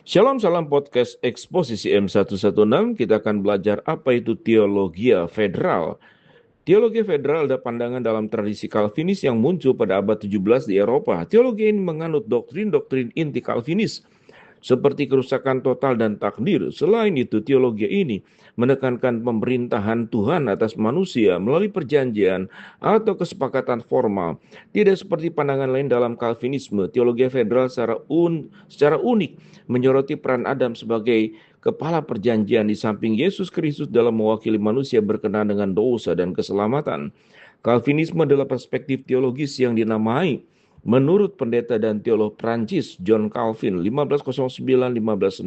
Shalom, salam podcast Eksposisi M116. Kita akan belajar apa itu teologia federal. Teologi federal adalah pandangan dalam tradisi Calvinis yang muncul pada abad 17 di Eropa. Teologi ini menganut doktrin-doktrin inti Calvinis seperti kerusakan total dan takdir. Selain itu, teologi ini menekankan pemerintahan Tuhan atas manusia melalui perjanjian atau kesepakatan formal. Tidak seperti pandangan lain dalam Calvinisme, teologi federal secara unik menyoroti peran Adam sebagai kepala perjanjian di samping Yesus Kristus dalam mewakili manusia berkenaan dengan dosa dan keselamatan. Calvinisme adalah perspektif teologis yang dinamai menurut pendeta dan teolog Prancis John Calvin 1509-1564.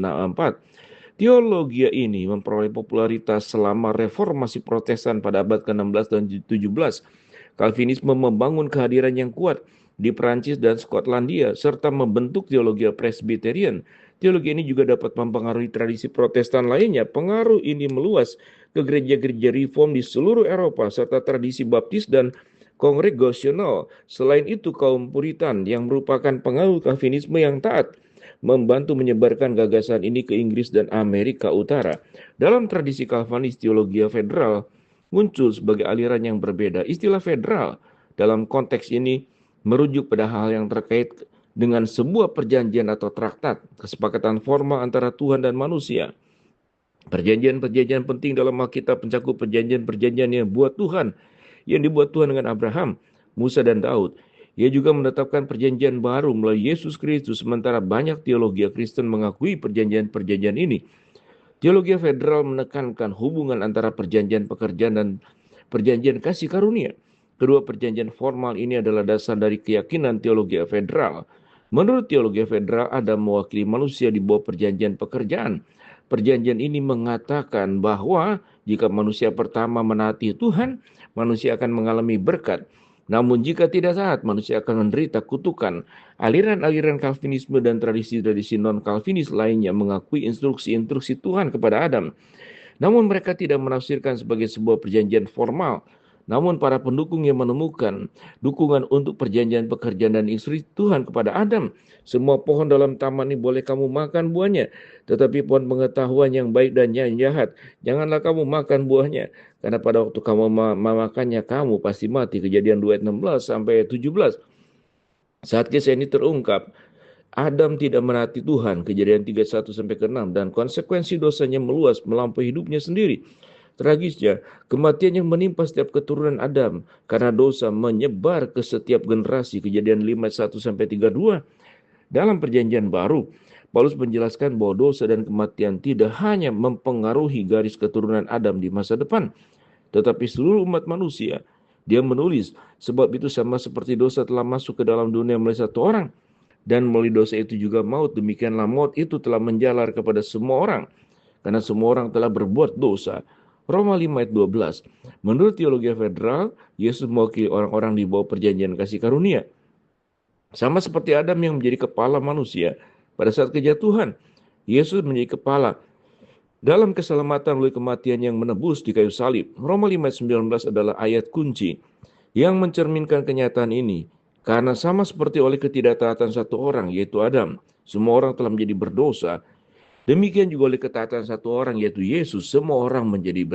Teologi ini memperoleh popularitas selama reformasi Protestan pada abad ke-16 dan 17. Calvinisme membangun kehadiran yang kuat di Prancis dan Skotlandia serta membentuk teologi Presbyterian. Teologi ini juga dapat mempengaruhi tradisi Protestan lainnya. Pengaruh ini meluas ke gereja-gereja reform di seluruh Eropa serta tradisi baptis dan kongregasional. Selain itu, kaum Puritan yang merupakan pengaruh Calvinisme yang taat membantu menyebarkan gagasan ini ke Inggris dan Amerika Utara. Dalam tradisi Calvinis, teologi federal muncul sebagai aliran yang berbeda. Istilah federal dalam konteks ini merujuk pada hal yang terkait dengan sebuah perjanjian atau traktat, kesepakatan formal antara Tuhan dan manusia. Perjanjian-perjanjian penting dalam Alkitab mencakup perjanjian-perjanjian yang buat Tuhan, yang dibuat Tuhan dengan Abraham, Musa, dan Daud. Ia juga menetapkan perjanjian baru melalui Yesus Kristus, sementara banyak teologi Kristen mengakui perjanjian-perjanjian ini. Teologi federal menekankan hubungan antara perjanjian pekerjaan dan perjanjian kasih karunia. Kedua perjanjian formal ini adalah dasar dari keyakinan teologi federal. Menurut teologi federal, Adam mewakili manusia di bawah perjanjian pekerjaan. Perjanjian ini mengatakan bahwa jika manusia pertama menaati Tuhan, manusia akan mengalami berkat. Namun jika tidak taat, manusia akan menderita kutukan. Aliran-aliran Calvinisme dan tradisi-tradisi non-Calvinis lainnya mengakui instruksi-instruksi Tuhan kepada Adam. Namun mereka tidak menafsirkan sebagai sebuah perjanjian formal. Namun para pendukungnya menemukan dukungan untuk perjanjian pekerjaan dan instruksi Tuhan kepada Adam. Semua pohon dalam taman ini boleh kamu makan buahnya, tetapi pohon pengetahuan yang baik dan yang jahat, janganlah kamu makan buahnya. Karena pada waktu kamu memakannya, kamu pasti mati. Kejadian 2 ayat 16 sampai 17. Saat kisah ini terungkap, Adam tidak menaati Tuhan, Kejadian 31 sampai ke-6, dan konsekuensi dosanya meluas melampaui hidupnya sendiri. Tragisnya, kematian yang menimpa setiap keturunan Adam karena dosa menyebar ke setiap generasi, Kejadian 5 ayat 1 sampai 32. Dalam perjanjian baru, Paulus menjelaskan bahwa dosa dan kematian tidak hanya mempengaruhi garis keturunan Adam di masa depan, tetapi seluruh umat manusia. Dia menulis, sebab itu sama seperti dosa telah masuk ke dalam dunia melalui satu orang, dan melalui dosa itu juga maut, demikianlah maut itu telah menjalar kepada semua orang, karena semua orang telah berbuat dosa. Roma 5 ayat 12. Menurut teologi federal, Yesus mewakili orang-orang di bawah perjanjian kasih karunia. Sama seperti Adam yang menjadi kepala manusia pada saat kejatuhan, Yesus menjadi kepala dalam keselamatan melalui kematian yang menebus di kayu salib. Roma 5 ayat 19 adalah ayat kunci yang mencerminkan kenyataan ini. Karena sama seperti oleh ketidaktaatan satu orang, yaitu Adam, semua orang telah menjadi berdosa. Demikian juga oleh ketaatan satu orang, yaitu Yesus, semua orang menjadi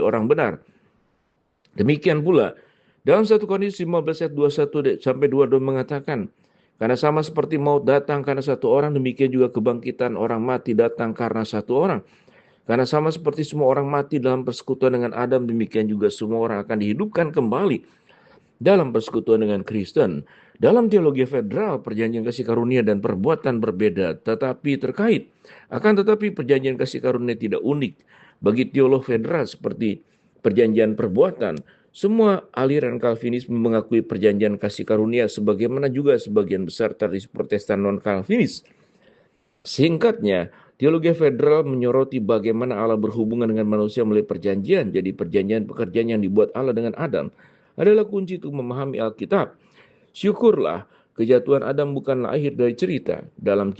orang benar. Demikian pula, dalam 1 Korintus 15 ayat 21 sampai 22 mengatakan, karena sama seperti maut datang karena satu orang, demikian juga kebangkitan orang mati datang karena satu orang. Karena sama seperti semua orang mati dalam persekutuan dengan Adam, demikian juga semua orang akan dihidupkan kembali dalam persekutuan dengan Kristen. Dalam teologi federal, perjanjian kasih karunia dan perbuatan berbeda, tetapi terkait. Akan tetapi perjanjian kasih karunia tidak unik bagi teolog federal seperti perjanjian perbuatan. Semua aliran Calvinisme mengakui perjanjian kasih karunia sebagaimana juga sebagian besar tradisi Protestan non-Calvinis. Singkatnya, teologi federal menyoroti bagaimana Allah berhubungan dengan manusia melalui perjanjian. Jadi perjanjian pekerjaan yang dibuat Allah dengan Adam adalah kunci untuk memahami Alkitab. Syukurlah, kejatuhan Adam bukanlah akhir dari cerita. Dalam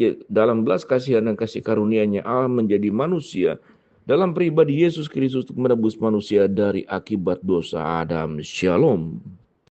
belas kasihan dan kasih karunia-Nya, Allah menjadi manusia dalam pribadi Yesus Kristus untuk menebus manusia dari akibat dosa Adam. Shalom.